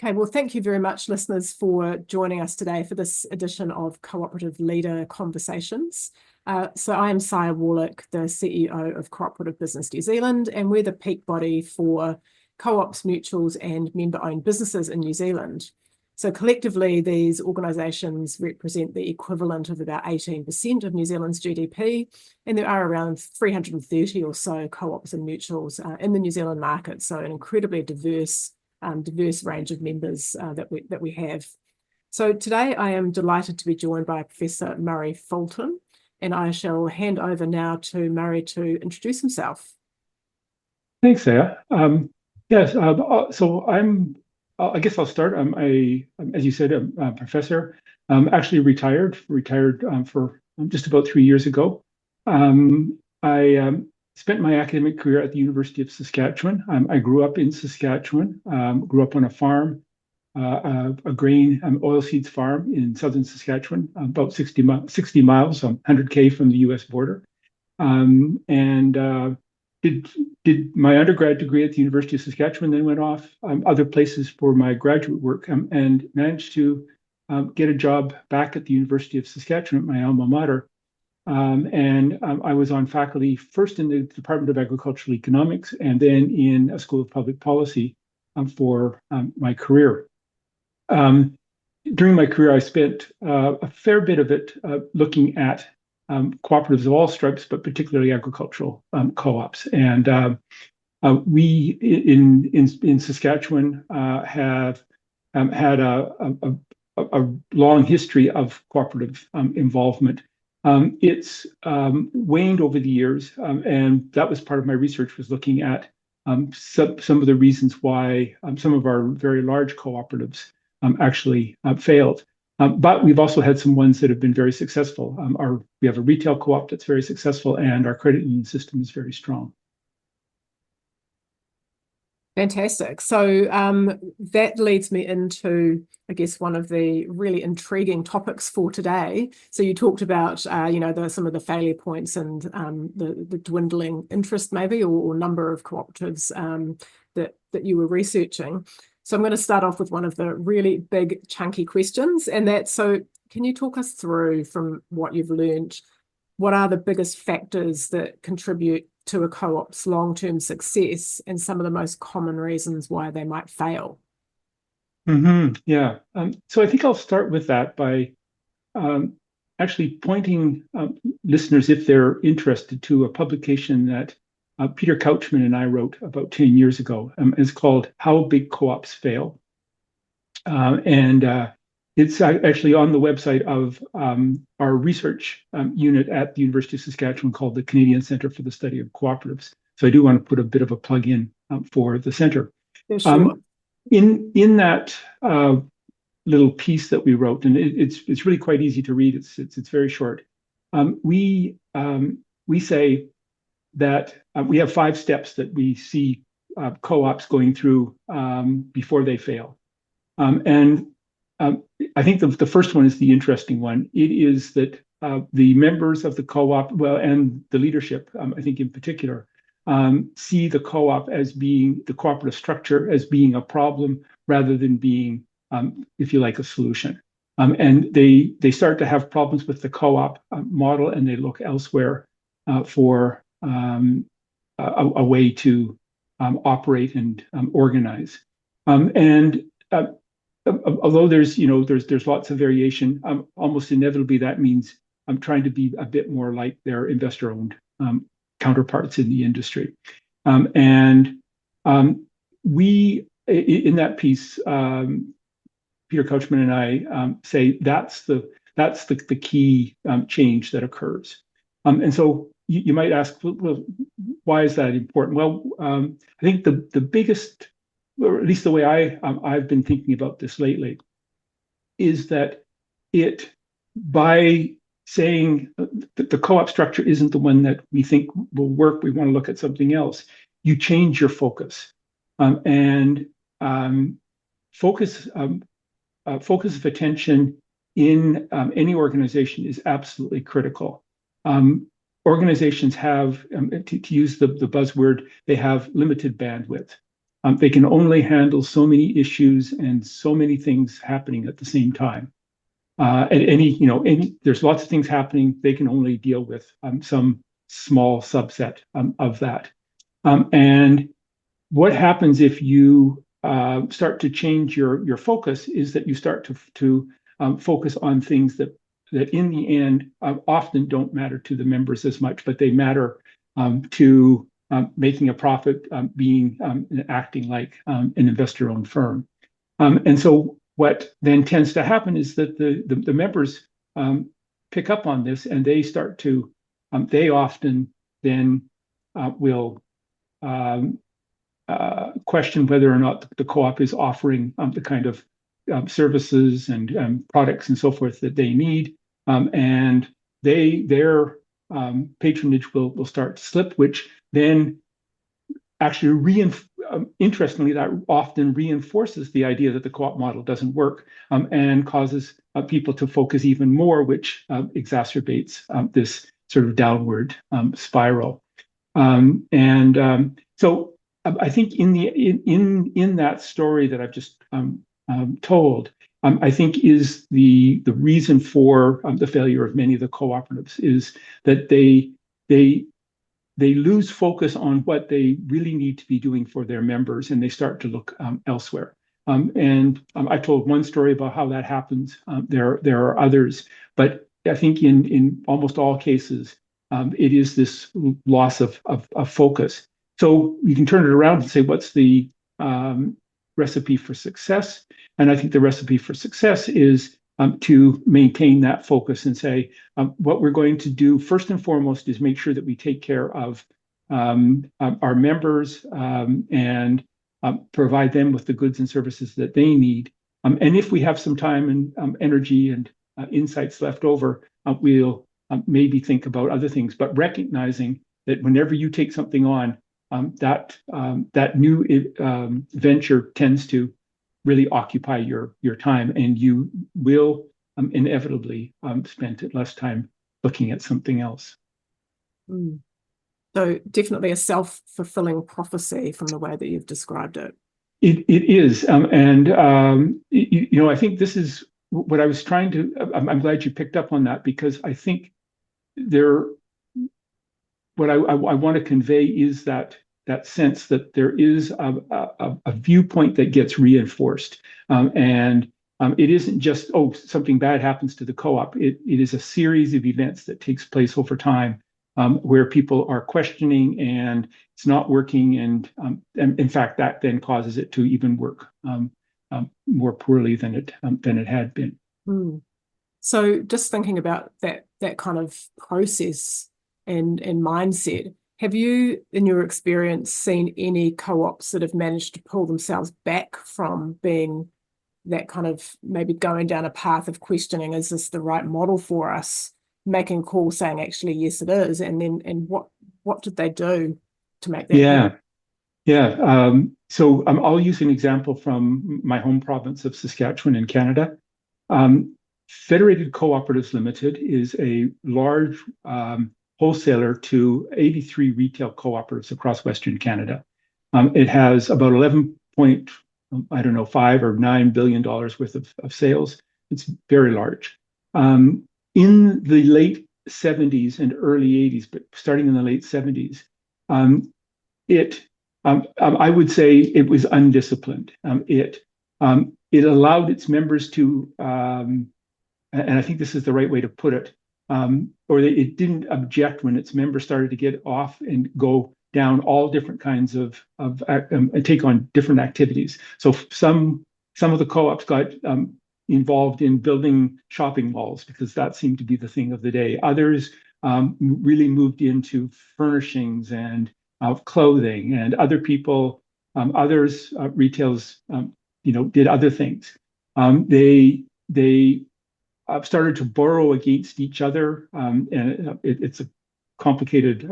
Okay, well, thank you very much, listeners, for joining us today for this edition of Cooperative Leader Conversations. So I am Saya Warlick, the CEO of Cooperative Business New Zealand, and we're the peak body for co-ops, mutuals, and member-owned businesses in New Zealand. So collectively, these organisations represent the equivalent of about 18% of New Zealand's GDP, and there are around 330 or so co-ops and mutuals in the New Zealand market, so an incredibly diverse range of members that we have. So today I am delighted to be joined by Professor Murray Fulton, and I shall hand over now to Murray to introduce himself. Thanks, Sarah. So I guess I'll start. As you said, a professor. Actually retired for just about 3 years ago. I spent my academic career at the University of Saskatchewan. I grew up in Saskatchewan, grew up on a farm, a grain oilseeds farm in southern Saskatchewan, about 60 miles, 100K from the US border. Did my undergrad degree at the University of Saskatchewan, then went off other places for my graduate work and managed to get a job back at the University of Saskatchewan at my alma mater. I was on faculty first in the Department of Agricultural Economics and then in a School of Public Policy for my career. During my career, I spent a fair bit of it looking at cooperatives of all stripes, but particularly agricultural co-ops. And we in Saskatchewan have had a long history of cooperative involvement. It's waned over the years, and that was part of my research, was looking at some of the reasons why some of our very large cooperatives actually failed. But we've also had some ones that have been very successful. We have a retail co-op that's very successful, and our credit union system is very strong. Fantastic. So that leads me into, I guess, one of the really intriguing topics for today. So you talked about, some of the failure points and the dwindling interest, maybe, or number of cooperatives that you were researching. So I'm going to start off with one of the really big, chunky questions, and that's, so can you talk us through, from what you've learned, what are the biggest factors that contribute to a co-op's long-term success and some of the most common reasons why they might fail? Yeah. So I think I'll start with that by actually pointing listeners, if they're interested, to a publication that Peter Couchman and I wrote about 10 years ago. It's called How Big Co-ops Fail. It's actually on the website of our research unit at the University of Saskatchewan called the Canadian Centre for the Study of Co-operatives. So I do want to put a bit of a plug in for the centre. Yeah, sure. In that little piece that we wrote, and it's really quite easy to read. It's very short. We say that we have 5 steps that we see co-ops going through before they fail. I think the first one is the interesting one. It is that the members of the co-op, and the leadership, I think in particular, see the co-op as being, the cooperative structure as being a problem rather than being, if you like, a solution. And they start to have problems with the co-op model, and they look elsewhere for a way to operate and organize. Although there's lots of variation, almost inevitably that means I'm trying to be a bit more like their investor-owned counterparts in the industry. We, in that piece, Peter Couchman and I say that's the key change that occurs. And so you might ask, well, why is that important? Well, I think the biggest, or at least the way I've been thinking about this lately, is that by saying that the co-op structure isn't the one that we think will work, we want to look at something else, you change your focus. Focus of attention in any organization is absolutely critical. Organizations have, to use the buzzword, they have limited bandwidth. they can only handle so many issues and so many things happening at the same time. There's lots of things happening. They can only deal with some small subset of that. And what happens if you start to change your focus is that you start to focus on things that in the end often don't matter to the members as much, but they matter to making a profit, acting like an investor-owned firm. And so what then tends to happen is that the members pick up on this, and they start to, they often then will question whether or not the co-op is offering the kind of services and products and so forth that they need, and their patronage will start to slip, which then actually interestingly, that often reinforces the idea that the co-op model doesn't work, and causes people to focus even more, which exacerbates this sort of downward spiral. So I think in that story that I've just told, I think is the reason for the failure of many of the cooperatives is that they lose focus on what they really need to be doing for their members, and they start to look elsewhere. I told one story about how that happens. There are others, but I think in almost all cases, it is this loss of focus. So you can turn it around and say, what's the recipe for success? And I think the recipe for success is to maintain that focus and say, what we're going to do first and foremost is make sure that we take care of our members and provide them with the goods and services that they need. And if we have some time and energy and insights left over, we'll maybe think about other things, but recognizing that whenever you take something on, that new venture tends to really occupy your time, and you will inevitably spend less time looking at something else. So definitely a self-fulfilling prophecy from the way that you've described it. It is, I think this is what I was trying to. I'm glad you picked up on that, because I think what I want to convey is that sense that there is a viewpoint that gets reinforced, and it isn't just, something bad happens to the co-op. It is a series of events that takes place over time, where people are questioning and it's not working, and in fact that then causes it to even work more poorly than it had been. So just thinking about that kind of process and mindset, have you, in your experience, seen any co-ops that have managed to pull themselves back from being that kind of, maybe going down a path of questioning, is this the right model for us, making a call saying actually yes it is, and what did they do to make that happen? So I'll use an example from my home province of Saskatchewan in Canada. Federated Co-operatives Limited is a large wholesaler to 83 retail cooperatives across Western Canada. It has about 11.5 or $9 billion worth of sales. It's very large. In the late 70s and early 80s, but starting in the late 70s, I would say it was undisciplined. It allowed its members to, and I think this is the right way to put it, or it didn't object when its members started to get off and go down all different kinds of take on different activities. So some of the co-ops got involved in building shopping malls because that seemed to be the thing of the day. Others really moved into furnishings and clothing, and other people, retails, did other things. They started to borrow against each other, and it's a complicated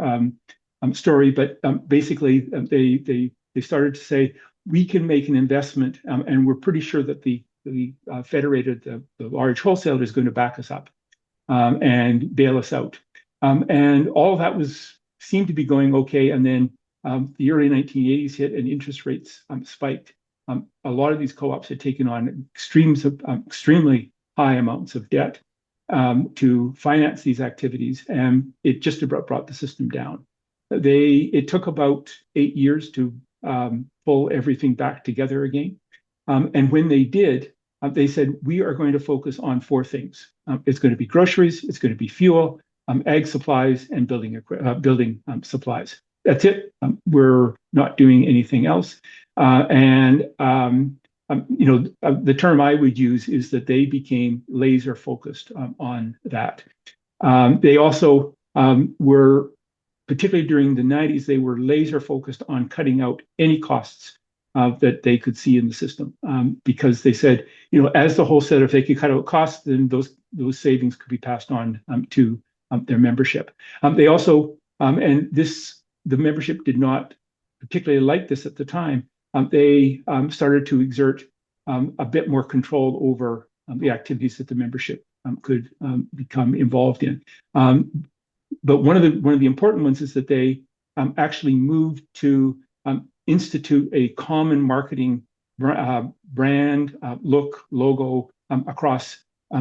story, but basically they started to say, we can make an investment, and we're pretty sure that the Federated, the large wholesaler, is going to back us up and bail us out. And all of that seemed to be going okay, and then the early 1980s hit and interest rates spiked, a lot of these co-ops had taken on extremely high amounts of debt to finance these activities, and it just about brought the system down. It took about 8 years to pull everything back together again. And when they did, they said, we are going to focus on 4 things. It's going to be groceries, it's going to be fuel, ag supplies, and building supplies. That's it. We're not doing anything else. The term I would use is that they became laser focused on that. They also were, particularly during the 90s, they were laser focused on cutting out any costs that they could see in the system, because they said, as the whole said, if they could cut out costs, then those savings could be passed on to their membership. They also, the membership did not particularly like this at the time. They started to exert a bit more control over the activities that the membership could become involved in. But one of the important ones is that they actually moved to institute a common marketing brand, look, logo across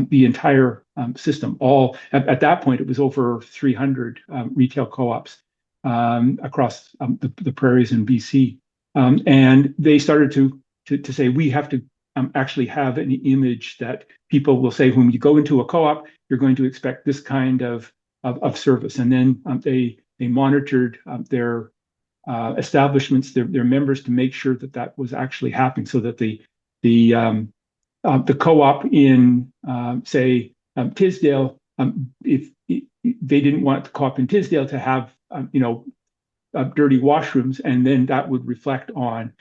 the entire system. All at that point, it was over 300 retail co-ops across the prairies in BC, and they started to say, we have to actually have an image that people will say, when you go into a co-op, you're going to expect this kind of service. And then they monitored their establishments, their members, to make sure that that was actually happening, so that the co-op in say Tisdale, if they didn't want the co-op in Tisdale to have dirty washrooms, and then that would reflect on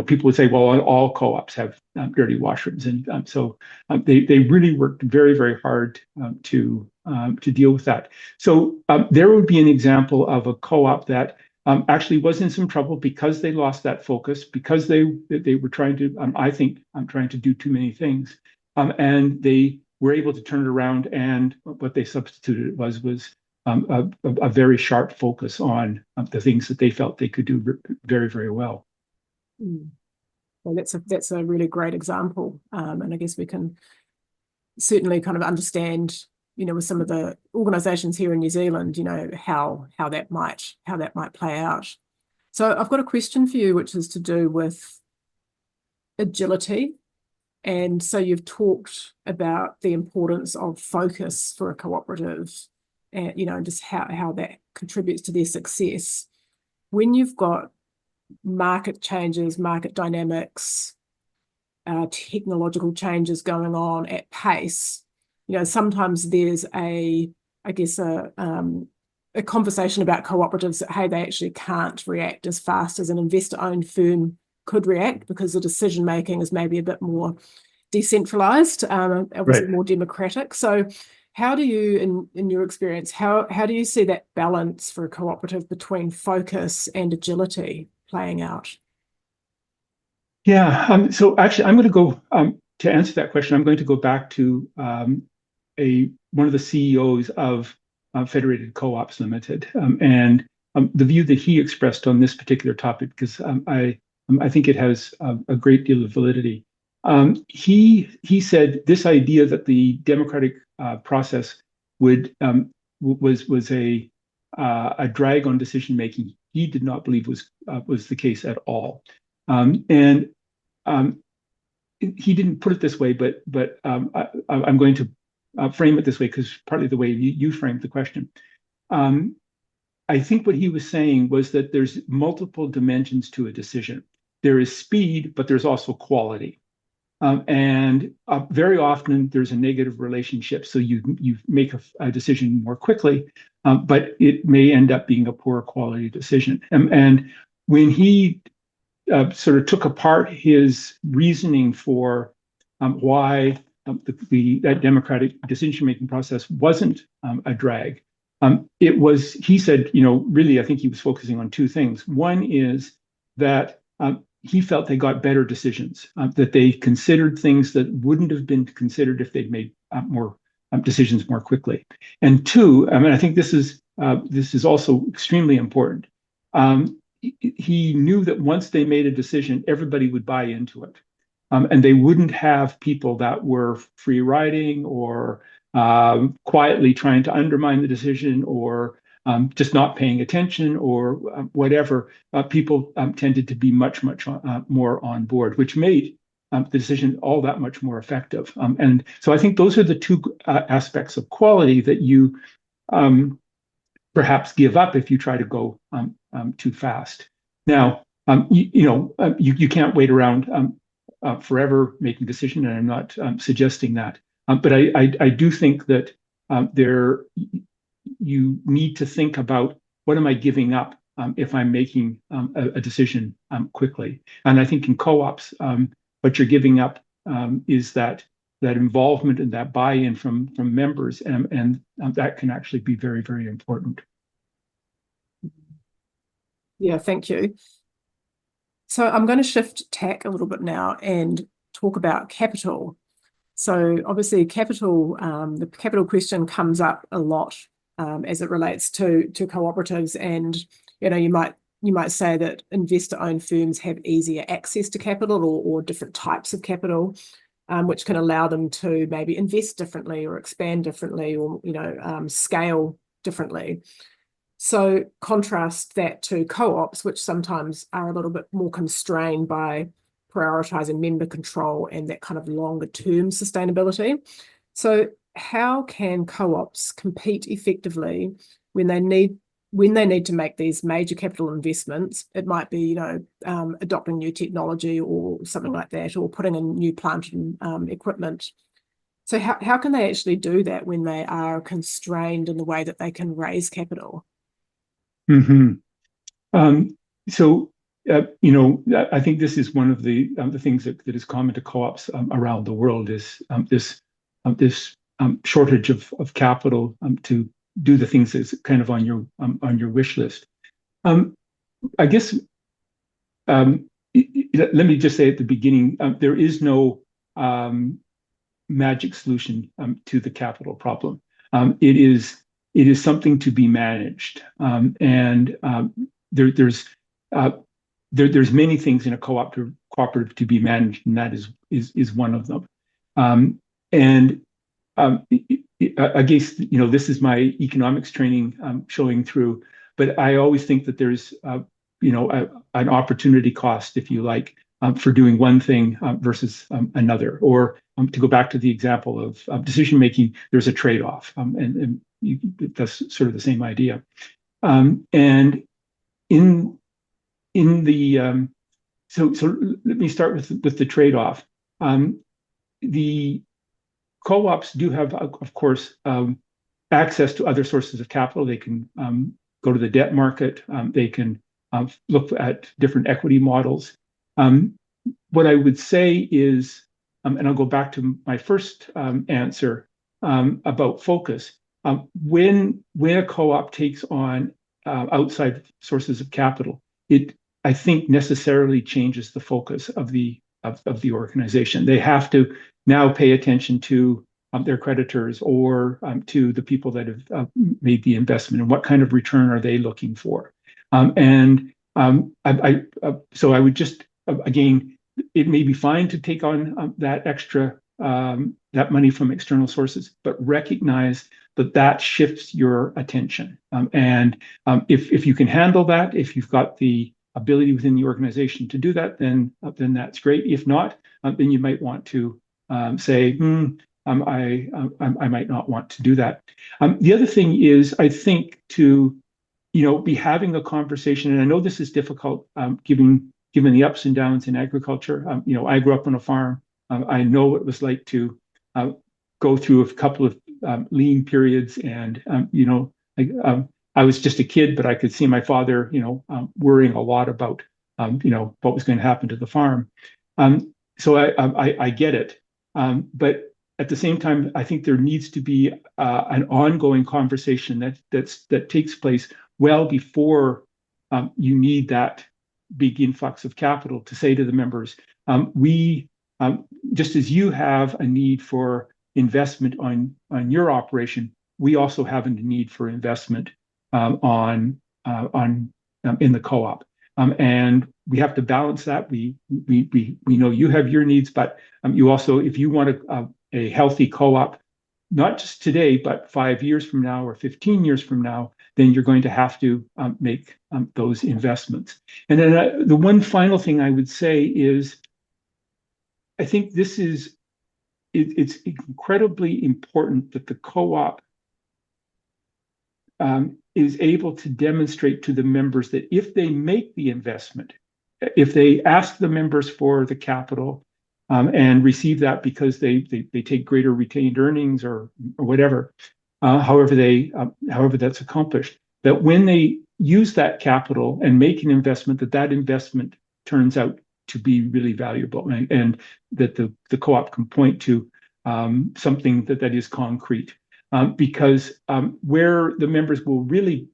people would say, well, all co-ops have dirty washrooms, and so they really worked very, very hard to deal with that. So there would be an example of a co-op that actually was in some trouble because they lost that focus, because they were trying to, I think, trying to do too many things, and they were able to turn it around. And what they substituted was a very sharp focus on the things that they felt they could do very, very well. Well, that's a really great example, and I guess we can certainly kind of understand, with some of the organisations here in New Zealand, how that might play out. So I've got a question for you, which is to do with agility. And so you've talked about the importance of focus for a cooperative, and just how that contributes to their success. When you've got market changes, market dynamics, technological changes going on at pace, sometimes there's a conversation about cooperatives that, hey, they actually can't react as fast as an investor-owned firm could react, because the decision making is maybe a bit more decentralized, obviously more democratic. So how do you, in your experience, how do you see that balance for a cooperative between focus and agility playing out? Yeah, so actually, I'm going to go to answer that question. I'm going to go back to one of the CEOs of Federated Co-ops Limited, and the view that he expressed on this particular topic, because I think it has a great deal of validity. He said this idea that the democratic process was a drag on decision making, he did not believe was the case at all. And he didn't put it this way, but I'm going to frame it this way, because partly the way you framed the question. I think what he was saying was that there's multiple dimensions to a decision. There is speed, but there's also quality. And very often there's a negative relationship. So you make a decision more quickly, but it may end up being a poor quality decision. And when he sort of took apart his reasoning for why that democratic decision-making process wasn't a drag, he said, really, I think he was focusing on 2 things. One is that he felt they got better decisions, that they considered things that wouldn't have been considered if they'd made more decisions more quickly. And 2, I think this is also extremely important. he knew that once they made a decision, everybody would buy into it. And they wouldn't have people that were free riding or quietly trying to undermine the decision or just not paying attention or whatever. People tended to be much more on board, which made the decision all that much more effective. And so I think those are the two aspects of quality that you perhaps give up if you try to go too fast. Now, you can't wait around forever making a decision, and I'm not suggesting that. But I do think that you need to think about what am I giving up if I'm making a decision quickly. And I think in co-ops, what you're giving up is that involvement and that buy-in from members, and that can actually be very, very important. Yeah, thank you. So I'm going to shift tack a little bit now and talk about capital. So obviously capital, the capital question comes up a lot as it relates to cooperatives, and you might say that investor-owned firms have easier access to capital or different types of capital, which can allow them to maybe invest differently or expand differently or scale differently. So contrast that to co-ops, which sometimes are a little bit more constrained by prioritizing member control and that kind of longer term sustainability. So how can co-ops compete effectively when they need to make these major capital investments? It might be, adopting new technology or something like that, or putting in new plant and equipment. So how can they actually do that when they are constrained in the way that they can raise capital? Mm-hmm. I think this is one of the things that is common to co-ops around the world is this shortage of capital to do the things that's kind of on your wish list. I guess let me just say at the beginning, there is no magic solution to the capital problem. It is something to be managed, and there's many things in a cooperative to be managed, and that is one of them. I guess this is my economics training showing through, but I always think that there's an opportunity cost, if you like, for doing one thing versus another. Or to go back to the example of decision making, there's a trade-off, and that's sort of the same idea. And in the so let me start with the trade-off. The co-ops do have, of course, access to other sources of capital. They can go to the debt market. They can look at different equity models. What I would say is, and I'll go back to my first answer about focus. When a co-op takes on outside sources of capital, it, I think, necessarily changes the focus of the organization. They have to now pay attention to their creditors or to the people that have made the investment, and what kind of return are they looking for. So I would just, again, it may be fine to take on that extra that money from external sources, but recognize that shifts your attention. If you can handle that, if you've got the ability within the organization to do that, then that's great. If not, then you might want to say, I might not want to do that. The other thing is, I think, to be having a conversation, and I know this is difficult, given the ups and downs in agriculture. I grew up on a farm. I know what it was like to go through a couple of lean periods, and I was just a kid, but I could see my father, worrying a lot about, what was going to happen to the farm. So I get it, but at the same time, I think there needs to be an ongoing conversation that takes place well before you need that big influx of capital, to say to the members, we, just as you have a need for investment on your operation, we also have a need for investment in the co-op. And we have to balance that. We know you have your needs, but you also, if you want a healthy co-op, not just today, but 5 years from now or 15 years from now, then you're going to have to make those investments. And then the one final thing I would say is, I think it's incredibly important that the co-op is able to demonstrate to the members that if they make the investment, if they ask the members for the capital and receive that because they take greater retained earnings or whatever, however that's accomplished, that when they use that capital and make an investment, that investment turns out to be really valuable, and that the co-op can point to something that is concrete. Because where the members will really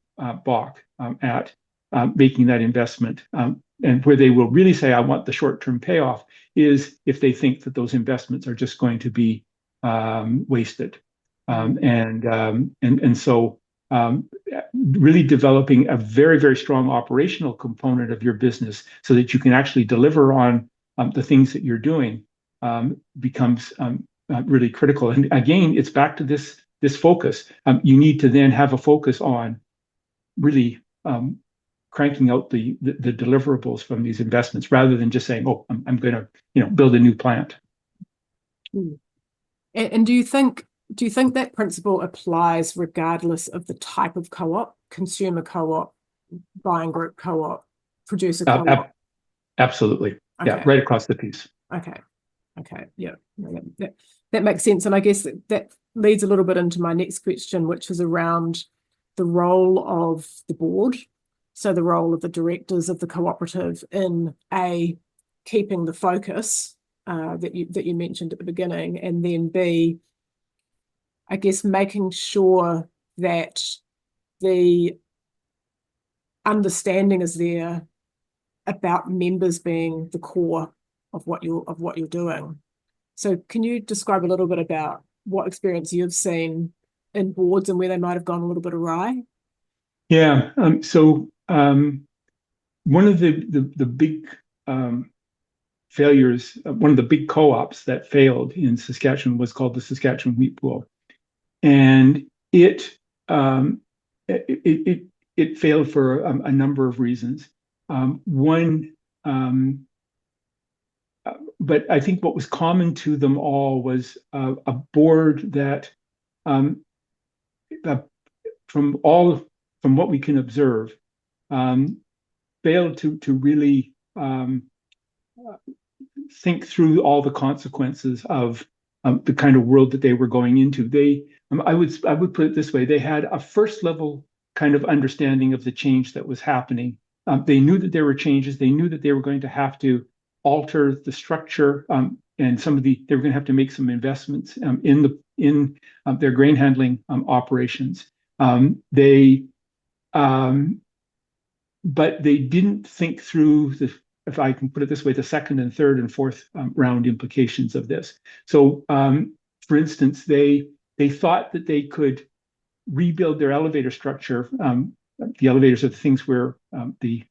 balk at making that investment, and where they will really say, I want the short-term payoff, is if they think that those investments are just going to be wasted. And so really developing a very, very strong operational component of your business so that you can actually deliver on the things that you're doing becomes really critical. And again, it's back to this focus. You need to then have a focus on really cranking out the deliverables from these investments, rather than just saying, "Oh, I'm going to build a new plant." And do you think that principle applies regardless of the type of co-op, consumer co-op, buying group co-op, producer co-op? Absolutely. Okay. Yeah, right across the piece. Okay. Yeah, that makes sense. And I guess that leads a little bit into my next question, which is around the role of the board. So the role of the directors of the cooperative in keeping the focus that you mentioned at the beginning, and then B, I guess making sure that the understanding is there about members being the core of what you're doing. So can you describe a little bit about what experience you've seen in boards and where they might have gone a little bit awry? Yeah. So one of the big failures, one of the big co-ops that failed in Saskatchewan was called the Saskatchewan Wheat Pool, and it failed for a number of reasons. One, but I think what was common to them all was a board that, from what we can observe, failed to really think through all the consequences of the kind of world that they were going into. I would put it this way: they had a first level kind of understanding of the change that was happening. They knew that there were changes. They knew that they were going to have to alter the structure, and they were going to have to make some investments in their grain handling operations. But they didn't think through if I can put it this way, the second and third and fourth round implications of this. So, for instance, they thought that they could rebuild their elevator structure. The elevators are the things where the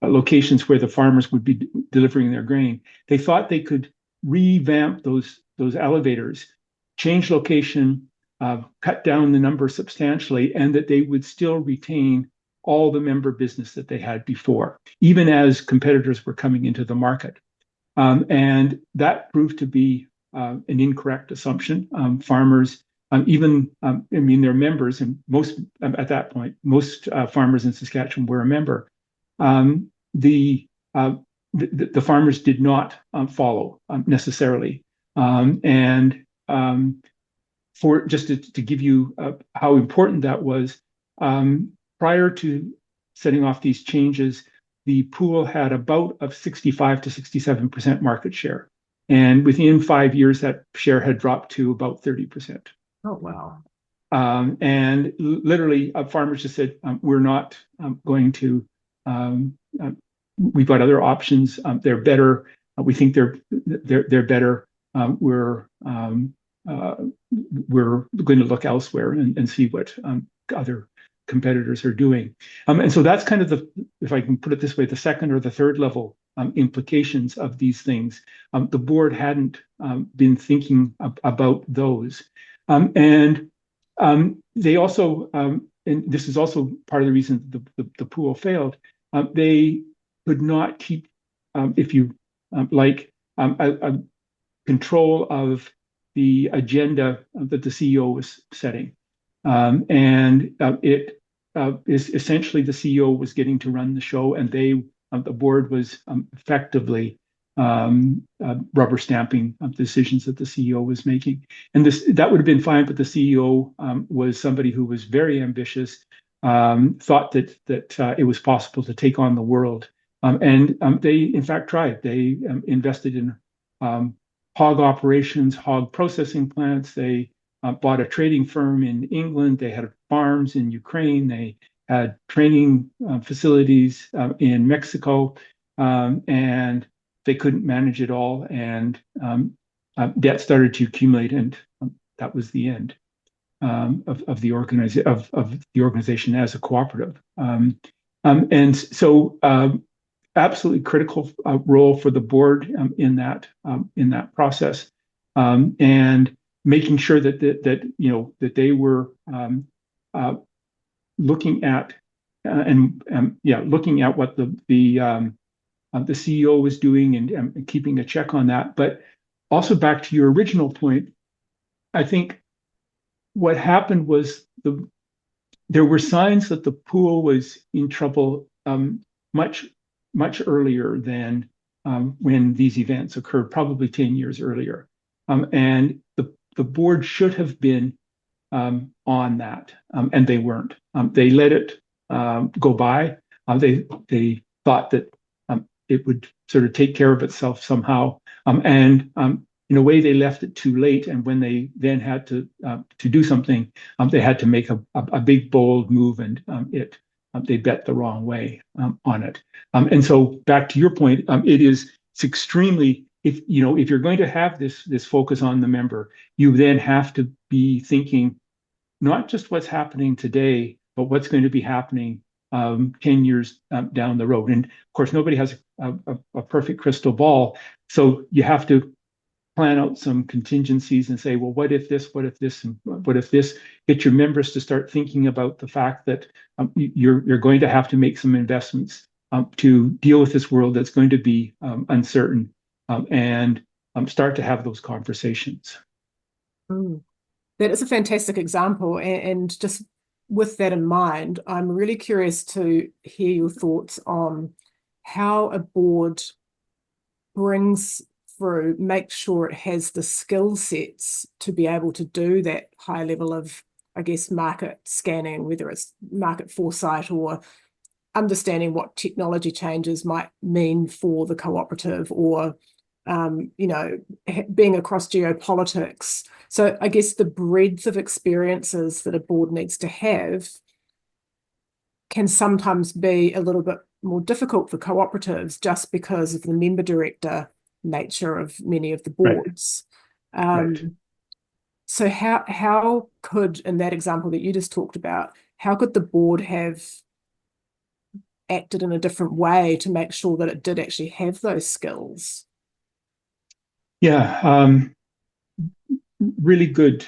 locations where the farmers would be delivering their grain. They thought they could revamp those elevators, change location, cut down the number substantially, and that they would still retain all the member business that they had before, even as competitors were coming into the market. And that proved to be an incorrect assumption. Farmers, their members, and most at that point, most farmers in Saskatchewan were a member. The farmers did not follow necessarily, and for just to give you how important that was, prior to setting off these changes, the pool had about a 65 to 67% market share, and within 5 years, that share had dropped to about 30%. Oh wow! And literally, farmers just said, "We're not going to. We've got other options. They're better. We think they're better. We're going to look elsewhere and see what other competitors are doing. And so that's kind of if I can put it this way, the second or the third level implications of these things. The board hadn't been thinking about those. And they also, and this is also part of the reason the pool failed, they could not keep, if you like, a control of the agenda that the CEO was setting. And it is essentially the CEO was getting to run the show, and the board was effectively rubber stamping decisions that the CEO was making. And that would have been fine, but the CEO was somebody who was very ambitious, thought that it was possible to take on the world. And they, in fact, tried. They invested in hog operations, hog processing plants. They bought a trading firm in England. They had farms in Ukraine. They had training facilities in Mexico, and they couldn't manage it all. And debt started to accumulate, and that was the end of the organization as a cooperative. And so, absolutely critical role for the board in that process, and making sure that they were looking at looking at what the CEO was doing and keeping a check on that. But also back to your original point, I think what happened was there were signs that the pool was in trouble much earlier than when these events occurred, probably 10 years earlier. And the board should have been on that, and they weren't. They let it go by. They thought that it would sort of take care of itself somehow. And in a way, they left it too late. And when they then had to do something, they had to make a big, bold move, and they bet the wrong way on it. And so, back to your point, it's extremely, if you're going to have this focus on the member, you then have to be thinking not just what's happening today, but what's going to be happening 10 years down the road. And of course, nobody has a perfect crystal ball, so you have to plan out some contingencies and say, well, what if this, and what if this? Get your members to start thinking about the fact that you're going to have to make some investments to deal with this world that's going to be uncertain, and start to have those conversations. That is a fantastic example. And just with that in mind, I'm really curious to hear your thoughts on how a board makes sure it has the skill sets to be able to do that high level of, I guess, market scanning, whether it's market foresight or understanding what technology changes might mean for the cooperative, or being across geopolitics. So I guess the breadth of experiences that a board needs to have can sometimes be a little bit more difficult for cooperatives, just because of the member director nature of many of the boards. Right. So how could, in that example that you just talked about, how could the board have acted in a different way to make sure that it did actually have those skills? Yeah, really good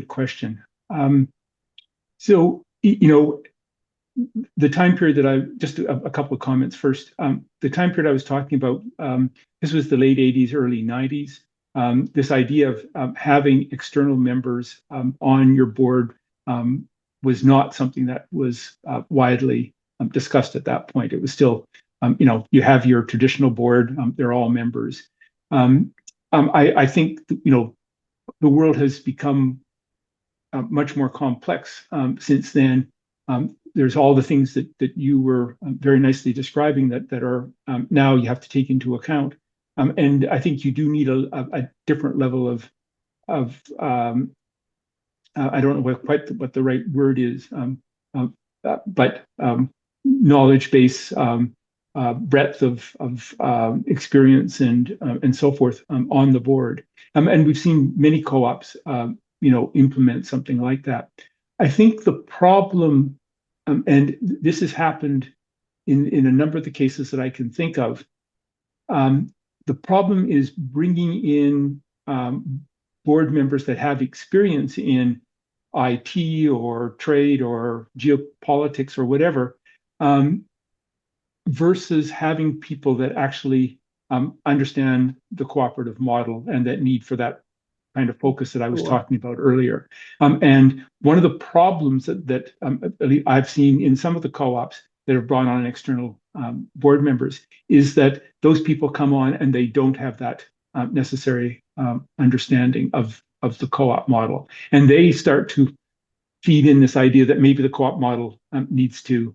question. So, the time period that just a couple of comments first. The time period I was talking about, this was the late 80s, early 90s. This idea of having external members on your board was not something that was widely discussed at that point. It was still, you have your traditional board, they're all members. I think, the world has become much more complex since then. There's all the things that you were very nicely describing that are now you have to take into account. And I think you do need a different level of I don't know quite what the right word is, but knowledge base, breadth of experience and so forth on the board. And we've seen many co-ops implement something like that. I think the problem, and this has happened in a number of the cases that I can think of, the problem is bringing in board members that have experience in IT or trade or geopolitics or whatever, versus having people that actually understand the cooperative model and that need for that kind of focus that I was talking about earlier. And one of the problems that I've seen in some of the co-ops that have brought on external board members is that those people come on and they don't have that necessary understanding of the co-op model. And they start to feed in this idea that maybe the co-op model needs to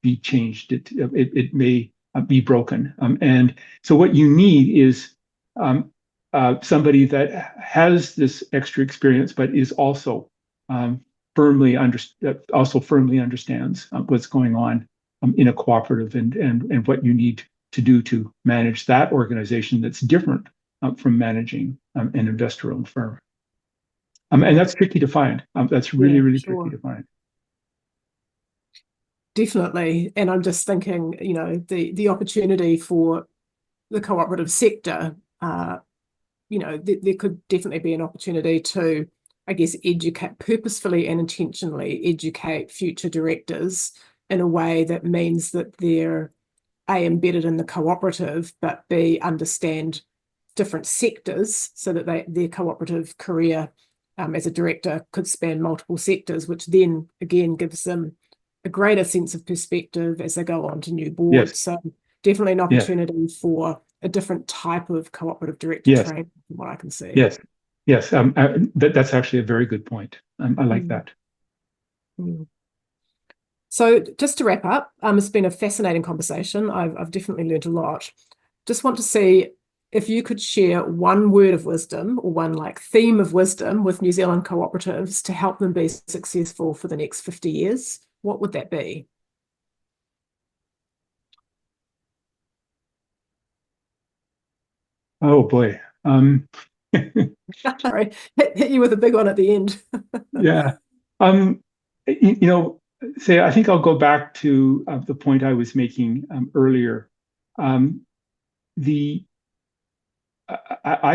be changed. It may be broken. And so what you need is somebody that has this extra experience, but is also firmly understands what's going on in a cooperative and what you need to do to manage that organization that's different from managing an investor-owned firm. And that's tricky to find. That's really, really tricky to find. Definitely. And I'm just thinking, you know, the opportunity for the cooperative sector, you know, there could definitely be an opportunity to, I guess, purposefully and intentionally educate future directors in a way that means that they're A, embedded in the cooperative, but B, understand different sectors so that their cooperative career as a director could span multiple sectors, which then again gives them a greater sense of perspective as they go on to new boards. Yes. So definitely an opportunity for a different type of cooperative director training, from what I can see. Yes, yes, that's actually a very good point. I like that. So just to wrap up, it's been a fascinating conversation. I've definitely learned a lot. Just want to see if you could share one word of wisdom or one theme of wisdom with New Zealand cooperatives to help them be successful for the next 50 years. What would that be? Oh boy. Sorry, hit you with a big one at the end. Yeah. You know, I think I'll go back to the point I was making earlier. I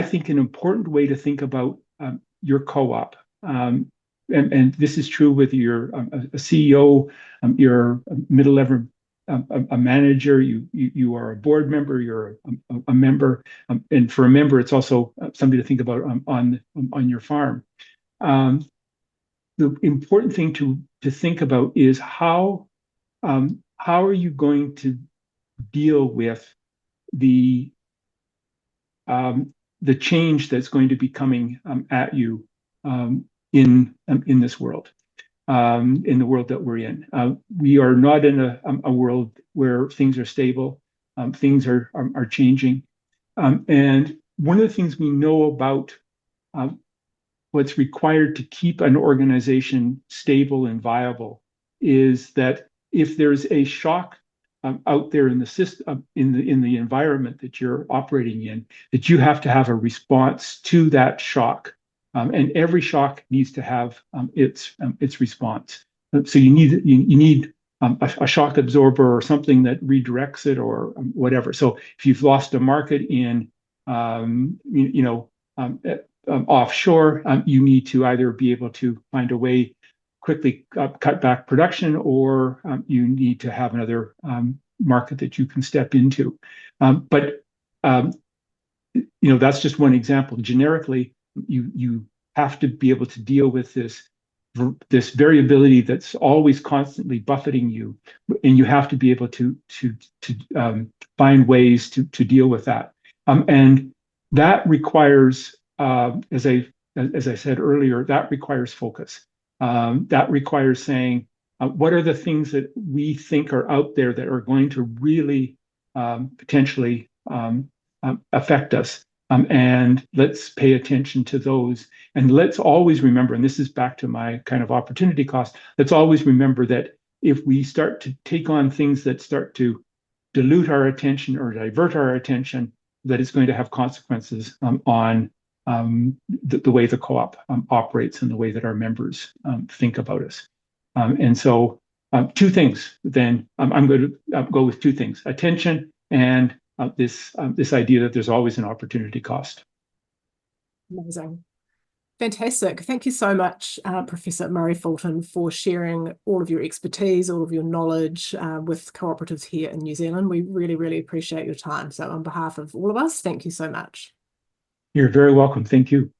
think an important way to think about your co-op, and this is true whether you're a CEO, you're a middle level, a manager, you are a board member, you're a member, and for a member, it's also somebody to think about on your farm. The important thing to think about is how are you going to deal with the change that's going to be coming at you in this world, in the world that we're in. We are not in a world where things are stable. Things are changing. And one of the things we know about what's required to keep an organization stable and viable is that if there's a shock out there in the system, in the environment that you're operating in, that you have to have a response to that shock, and every shock needs to have its response. So you need a shock absorber or something that redirects it or whatever. So if you've lost a market in offshore, you need to either be able to find a way quickly cut back production, or you need to have another market that you can step into. But that's just one example. Generically, you have to be able to deal with this variability that's always constantly buffeting you, and you have to be able to find ways to deal with that. And that requires, as I said earlier, that requires focus. That requires saying, what are the things that we think are out there that are going to really potentially affect us? And let's pay attention to those. And let's always remember, and this is back to my kind of opportunity cost, let's always remember that if we start to take on things that start to dilute our attention or divert our attention, that it's going to have consequences on the way the co-op operates and the way that our members think about us. And so two things, then I'm going to go with two things: attention and this idea that there's always an opportunity cost. Amazing. Fantastic. Thank you so much, Professor Murray Fulton, for sharing all of your expertise, all of your knowledge with cooperatives here in New Zealand. We really, really appreciate your time. So on behalf of all of us, thank you so much. You're very welcome. Thank you.